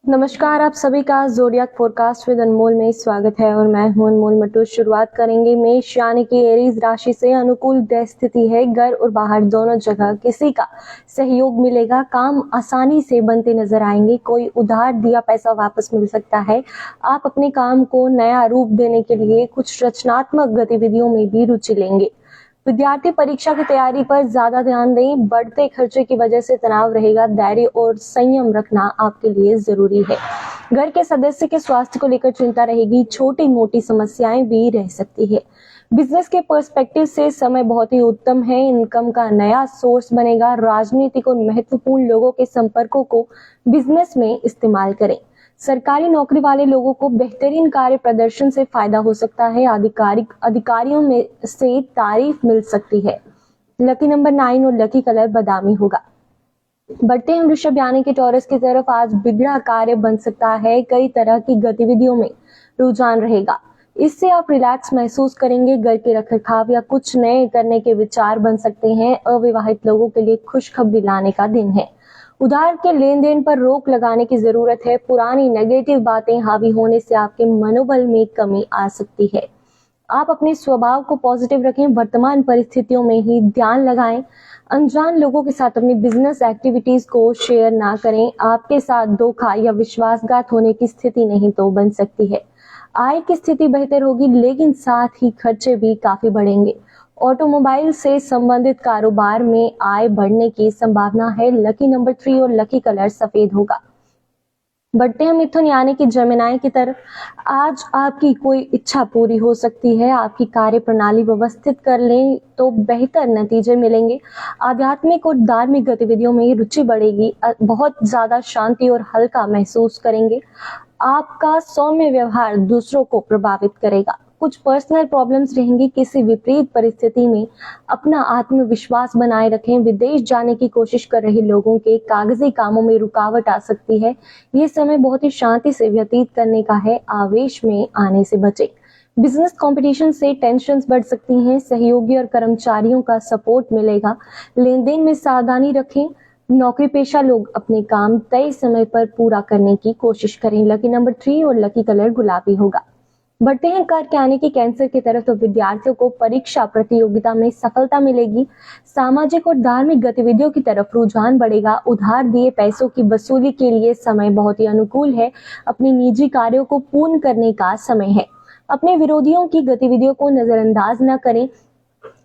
नमस्कार, आप सभी का ज़ोडिएक फोरकास्ट विद अनमोल में स्वागत है और मैं हूं अनमोल मटू। शुरुआत करेंगे मेष यानी कि एरीज राशि से। अनुकूल ग्रह स्थिति है, घर और बाहर दोनों जगह किसी का सहयोग मिलेगा। काम आसानी से बनते नजर आएंगे। कोई उधार दिया पैसा वापस मिल सकता है। आप अपने काम को नया रूप देने के लिए कुछ रचनात्मक गतिविधियों में भी रुचि लेंगे। विद्यार्थी परीक्षा की तैयारी पर ज्यादा ध्यान दें। बढ़ते खर्चे की वजह से तनाव रहेगा। धैर्य और संयम रखना आपके लिए जरूरी है। घर के सदस्य के स्वास्थ्य को लेकर चिंता रहेगी। छोटी मोटी समस्याएं भी रह सकती है। बिजनेस के पर्सपेक्टिव से समय बहुत ही उत्तम है। इनकम का नया सोर्स बनेगा। राजनीतिक और महत्वपूर्ण लोगों के संपर्कों को बिजनेस में इस्तेमाल करें। सरकारी नौकरी वाले लोगों को बेहतरीन कार्य प्रदर्शन से फायदा हो सकता है। अधिकारियों में से तारीफ मिल सकती है। लकी नंबर 9 और लकी कलर बादामी होगा। बढ़ते हैं वृषभ यानी कि टॉरस की तरफ। आज बिगड़ा कार्य बन सकता है। कई तरह की गतिविधियों में रुझान रहेगा। इससे आप रिलैक्स महसूस करेंगे। घर के रखरखाव या कुछ नए करने के विचार बन सकते हैं। अविवाहित लोगों के लिए खुशखबरी लाने का दिन है। उधार के लेन देन पर रोक लगाने की जरूरत है। पुरानी नेगेटिव बातें हावी होने से आपके मनोबल में कमी आ सकती है। आप अपने स्वभाव को पॉजिटिव रखें। वर्तमान परिस्थितियों में ही ध्यान लगाएं। अनजान लोगों के साथ अपनी बिजनेस एक्टिविटीज को शेयर ना करें। आपके साथ धोखा या विश्वासघात होने की स्थिति नहीं तो बन सकती है। आय की स्थिति बेहतर होगी, लेकिन साथ ही खर्चे भी काफी बढ़ेंगे। ऑटोमोबाइल से संबंधित कारोबार में आय बढ़ने की संभावना है। लकी नंबर 3 और लकी कलर सफेद होगा। बढ़ते हैं मिथुन यानी कि जमिनाई की तरफ। आज आपकी कोई इच्छा पूरी हो सकती है। आपकी कार्य प्रणाली व्यवस्थित कर लें तो बेहतर नतीजे मिलेंगे। आध्यात्मिक और धार्मिक गतिविधियों में रुचि बढ़ेगी। बहुत ज्यादा शांति और हल्का महसूस करेंगे। आपका सौम्य व्यवहार दूसरों को प्रभावित करेगा। कुछ पर्सनल प्रॉब्लम्स रहेंगी। किसी विपरीत परिस्थिति में अपना आत्मविश्वास बनाए रखें। विदेश जाने की कोशिश कर रहे लोगों के कागजी कामों में रुकावट आ सकती है। ये समय बहुत ही शांति से व्यतीत करने का है। आवेश में आने से बचें। बिजनेस कंपटीशन से टेंशन्स बढ़ सकती हैं। सहयोगी और कर्मचारियों का सपोर्ट मिलेगा। लेन देन में सावधानी रखें। नौकरी पेशा लोग अपने काम तय समय पर पूरा करने की कोशिश करें। लकी नंबर 3 और लकी कलर गुलाबी होगा। बढ़ते हैं कर्क यानी कि कैंसर की तरफ। तो विद्यार्थियों को परीक्षा प्रतियोगिता में सफलता मिलेगी। सामाजिक और धार्मिक गतिविधियों की तरफ रुझान बढ़ेगा। उधार दिए पैसों की वसूली के लिए समय बहुत ही अनुकूल है। अपने निजी कार्यों को पूर्ण करने का समय है। अपने विरोधियों की गतिविधियों को नजरअंदाज न करें।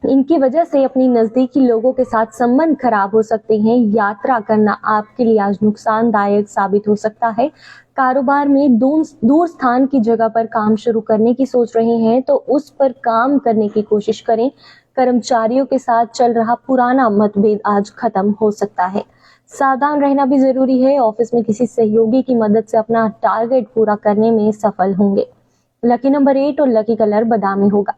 इनकी वजह से अपनी नजदीकी लोगों के साथ संबंध खराब हो सकते हैं। यात्रा करना आपके लिए आज नुकसानदायक साबित हो सकता है। कारोबार में दूर स्थान की जगह पर काम शुरू करने की सोच रहे हैं तो उस पर काम करने की कोशिश करें। कर्मचारियों के साथ चल रहा पुराना मतभेद आज खत्म हो सकता है। सावधान रहना भी जरूरी है। ऑफिस में किसी सहयोगी की मदद से अपना टारगेट पूरा करने में सफल होंगे। लकी नंबर 8 और लकी कलर बादामी होगा।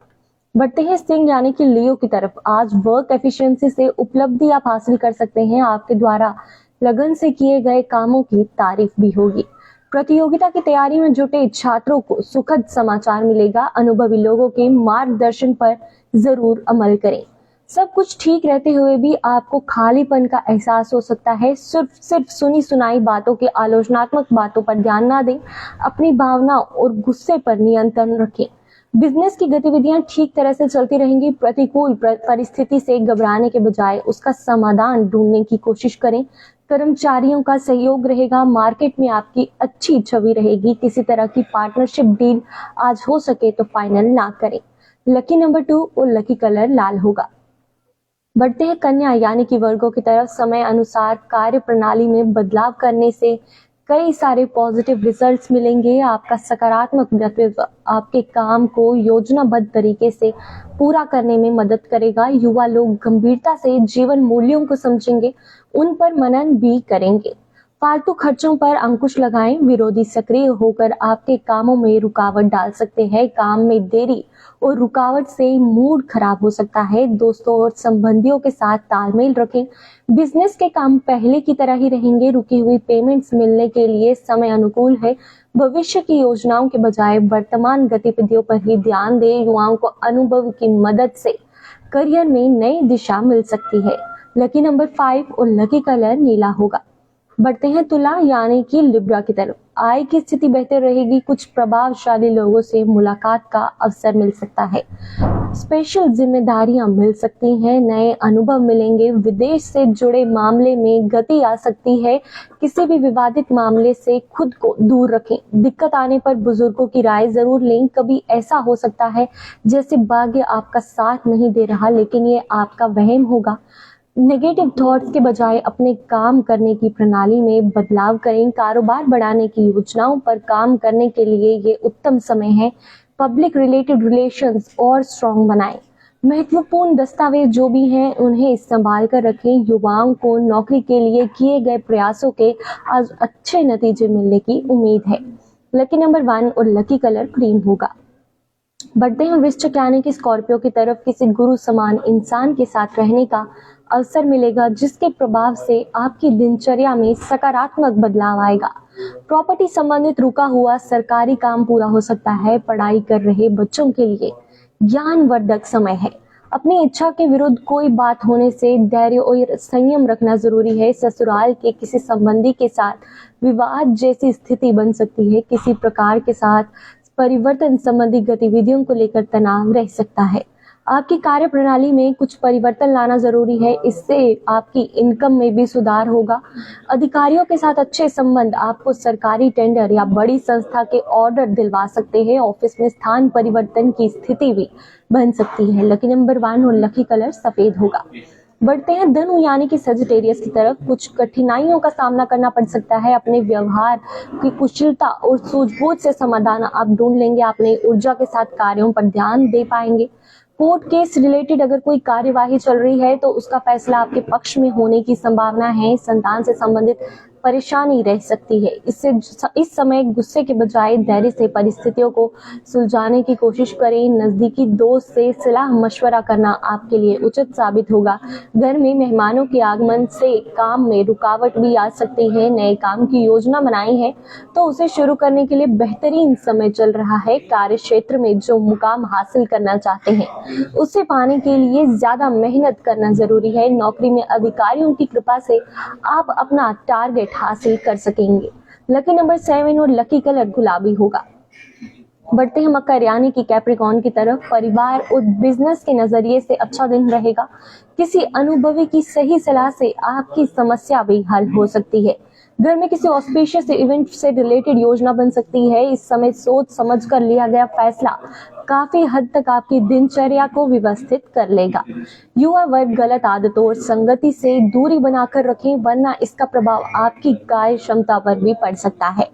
बढ़ते हैं सिंह यानी कि लियो की तरफ। आज वर्क एफिशिएंसी से उपलब्धि आप हासिल कर सकते हैं। आपके द्वारा लगन से किए गए कामों की तारीफ भी होगी। प्रतियोगिता की तैयारी में जुटे छात्रों को सुखद समाचार मिलेगा। अनुभवी लोगों के मार्गदर्शन पर जरूर अमल करें। सब कुछ ठीक रहते हुए भी आपको खालीपन का एहसास हो सकता है। सिर्फ सुनी सुनाई बातों के आलोचनात्मक बातों पर ध्यान ना दें। अपनी भावना और गुस्से पर नियंत्रण रखें। बिजनेस की गतिविधियां ठीक तरह से चलती रहेंगी। प्रतिकूल परिस्थिति से घबराने के बजाय उसका समाधान ढूंढने की कोशिश करें। कर्मचारियों का सहयोग रहेगा। मार्केट में आपकी अच्छी छवि रहेगी। किसी तरह की पार्टनरशिप डील आज हो सके तो फाइनल ना करें। लकी नंबर 2 और लकी कलर लाल होगा। बढ़ते हैं कन्या यानी कि वर्गों की तरफ। समय अनुसार कार्य प्रणाली में बदलाव करने से कई सारे पॉजिटिव रिजल्ट्स मिलेंगे। आपका सकारात्मक व्यक्तित्व आपके काम को योजनाबद्ध तरीके से पूरा करने में मदद करेगा। युवा लोग गंभीरता से जीवन मूल्यों को समझेंगे। उन पर मनन भी करेंगे। फालतू खर्चों पर अंकुश लगाएं। विरोधी सक्रिय होकर आपके कामों में रुकावट डाल सकते हैं। काम में देरी और रुकावट से मूड खराब हो सकता है। दोस्तों और संबंधियों के साथ तालमेल रखें। बिजनेस के काम पहले की तरह ही रहेंगे। रुकी हुई पेमेंट्स मिलने के लिए समय अनुकूल है। भविष्य की योजनाओं के बजाय वर्तमान गतिविधियों पर ही ध्यान दें। युवाओं को अनुभव की मदद से करियर में नई दिशा मिल सकती है। लकी नंबर 5 और लकी कलर नीला होगा। बढ़ते हैं तुला यानी कि लिब्रा की तरफ। आय की स्थिति बेहतर रहेगी, कुछ प्रभावशाली लोगों से मुलाकात का अवसर मिल सकता है, स्पेशल जिम्मेदारियां मिल सकती हैं, नए अनुभव मिलेंगे, विदेश से जुड़े मामले में गति आ सकती है, किसी भी विवादित मामले से खुद को दूर रखें, दिक्कत आने पर बुजुर्गों की राय जरूर लें। कभी ऐसा हो सकता है जैसे भाग्य आपका साथ नहीं दे रहा, लेकिन ये आपका वहम होगा। नेगेटिव थॉट्स के बजाय अपने काम करने की प्रणाली में बदलाव करें, कारोबार बढ़ाने की योजनाओं पर काम करने के लिए ये उत्तम समय है। पब्लिक रिलेटेड रिलेशंस और स्ट्रॉन्ग बनाएं, महत्वपूर्ण दस्तावेज जो भी हैं उन्हें संभाल कर रखें। युवाओं को नौकरी के लिए किए गए प्रयासों के आज अच्छे नतीजे मिलने की उम्मीद है। लकी नंबर 1 और लकी कलर क्रीम होगा। बढ़ते हैं वृश्चिक यानी कि स्कॉर्पियो की तरफ। किसी गुरु समान इंसान के साथ रहने का अवसर मिलेगा, जिसके प्रभाव से आपकी दिनचर्या में सकारात्मक बदलाव आएगा। प्रॉपर्टी संबंधित रुका हुआ सरकारी काम पूरा हो सकता है। पढ़ाई कर रहे बच्चों के लिए ज्ञानवर्धक समय है। अपनी इच्छा के विरुद्ध कोई बात होने से धैर्य और संयम रखना जरूरी है। ससुराल के किसी संबंधी के साथ विवाद जैसी स्थिति बन सकती है। किसी प्रकार के साथ परिवर्तन संबंधी गतिविधियों को लेकर तनाव रह सकता है। आपकी कार्य प्रणाली में कुछ परिवर्तन लाना जरूरी है, इससे आपकी इनकम में भी सुधार होगा। अधिकारियों के साथ अच्छे संबंध आपको सरकारी टेंडर या बड़ी संस्था के ऑर्डर दिलवा सकते हैं। ऑफिस में स्थान परिवर्तन की स्थिति भी बन सकती है। लकी नंबर 1 और लकी कलर सफेद होगा। बढ़ते हैं धनु यानी कि सजिटेरियस की तरफ। कुछ कठिनाइयों का सामना करना पड़ सकता है। अपने व्यवहार की कुशलता और सूझबूझ से समाधान आप ढूंढ लेंगे। अपनी ऊर्जा के साथ कार्यों पर ध्यान दे पाएंगे। कोर्ट केस रिलेटेड अगर कोई कार्यवाही चल रही है तो उसका फैसला आपके पक्ष में होने की संभावना है। संतान से संबंधित परेशानी रह सकती है। इससे इस समय गुस्से के बजाय धैर्य से परिस्थितियों को सुलझाने की कोशिश करें। नजदीकी दोस्त से सलाह मशवरा करना आपके लिए उचित साबित होगा। घर में मेहमानों के आगमन से काम में रुकावट भी आ सकती है। नए काम की योजना बनाई है तो उसे शुरू करने के लिए बेहतरीन समय चल रहा है। कार्य क्षेत्र में जो मुकाम हासिल करना चाहते हैं उसे पाने के लिए ज्यादा मेहनत करना जरूरी है। नौकरी में अधिकारियों की कृपा से आप अपना टारगेट हासिल कर सकेंगे। लकी नंबर 7 और लकी कलर गुलाबी होगा। बढ़ते हैं मकर यानी कि कैप्रिकॉर्न की तरफ। परिवार और बिजनेस के नजरिए से अच्छा दिन रहेगा। किसी अनुभवी की सही सलाह से आपकी समस्या भी हल हो सकती है। घर में किसी ऑस्पिशियस इवेंट से रिलेटेड योजना बन सकती है। इस समय सोच समझ कर लिया गया फैसला काफी हद तक आपकी दिनचर्या को व्यवस्थित कर लेगा। युवा वर्ग गलत आदतों और संगति से दूरी बनाकर रखें, वरना इसका प्रभाव आपकी कार्य क्षमता पर भी पड़ सकता है।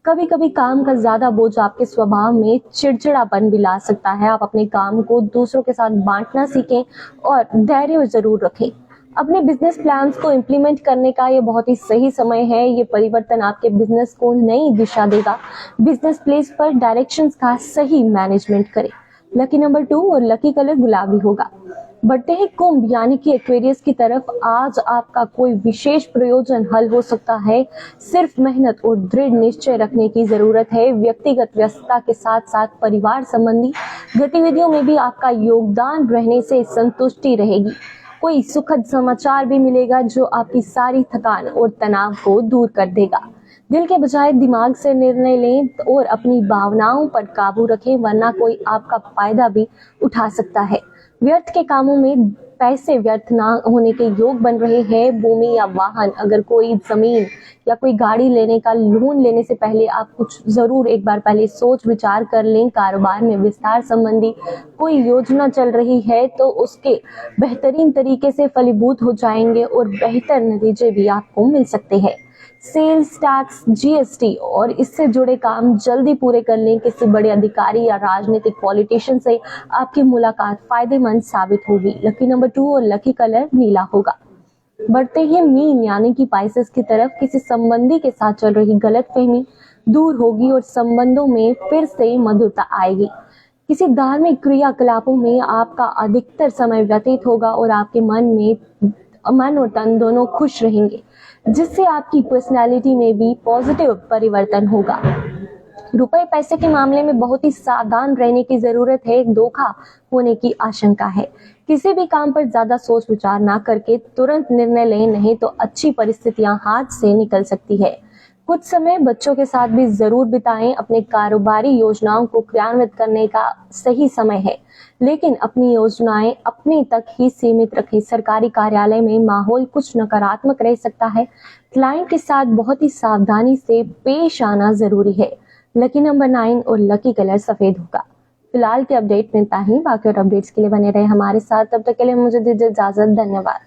कभी कभी काम का ज्यादा बोझ आपके स्वभाव में चिड़चिड़ापन भी ला सकता है। आप अपने काम को दूसरों के साथ बांटना सीखें और धैर्य जरूर रखें। अपने बिजनेस प्लान्स को इम्प्लीमेंट करने का ये बहुत ही सही समय है। ये परिवर्तन आपके बिजनेस को नई दिशा देगा। बिजनेस प्लेस पर डायरेक्शंस का सही मैनेजमेंट करें। लकी नंबर 2 और लकी कलर गुलाबी होगा। बढ़ते हैं कुंभ यानी कि एक्वेरियस की तरफ। आज आपका कोई विशेष प्रयोजन हल हो सकता है। सिर्फ मेहनत और दृढ़ निश्चय रखने की जरूरत है। व्यक्तिगत व्यस्तता के साथ साथ परिवार संबंधी गतिविधियों में भी आपका योगदान रहने से संतुष्टि रहेगी। कोई सुखद समाचार भी मिलेगा जो आपकी सारी थकान और तनाव को दूर कर देगा। दिल के बजाय दिमाग से निर्णय लें और अपनी भावनाओं पर काबू रखें, वरना कोई आपका फायदा भी उठा सकता है। व्यर्थ के कामों में पैसे व्यर्थ ना होने के योग बन रहे हैं। भूमि या वाहन, अगर कोई जमीन या कोई गाड़ी लेने का लोन लेने से पहले आप कुछ जरूर एक बार पहले सोच विचार कर लें। कारोबार में विस्तार संबंधी कोई योजना चल रही है तो उसके बेहतरीन तरीके से फलीभूत हो जाएंगे और बेहतर नतीजे भी आपको मिल सकते हैं। सेल्स टैक्स, जीएसटी और इससे जुड़े काम जल्दी पूरे कर लें। किसी बड़े अधिकारी या राजनीतिक पॉलिटिशियन से आपकी मुलाकात फायदेमंद साबित होगी। लकी नंबर 2 और लकी कलर नीला होगा। बढ़ते हैं मीन यानी कि पाइसेस की तरफ। किसी संबंधी के साथ चल रही गलतफहमी दूर होगी और संबंधों में फिर से मधुरता आएगी। किसी धार्मिक क्रियाकलापों में आपका अधिकतर समय व्यतीत होगा और आपके मन और तन दोनों खुश रहेंगे, जिससे आपकी पर्सनैलिटी में भी पॉजिटिव परिवर्तन होगा। रुपए पैसे के मामले में बहुत ही सावधान रहने की जरूरत है। एक धोखा होने की आशंका है। किसी भी काम पर ज्यादा सोच विचार ना करके तुरंत निर्णय लें, नहीं तो अच्छी परिस्थितियां हाथ से निकल सकती है। कुछ समय बच्चों के साथ भी जरूर बिताएं। अपने कारोबारी योजनाओं को क्रियान्वित करने का सही समय है, लेकिन अपनी योजनाएं अपने तक ही सीमित रखें। सरकारी कार्यालय में माहौल कुछ नकारात्मक रह सकता है। क्लाइंट के साथ बहुत ही सावधानी से पेश आना जरूरी है। लकी नंबर 9 और लकी कलर सफेद होगा। फिलहाल के अपडेट में इतना ही। बाकी और अपडेट्स के लिए बने रहे हमारे साथ। तब तक के लिए मुझे दीजिए इजाजत। धन्यवाद।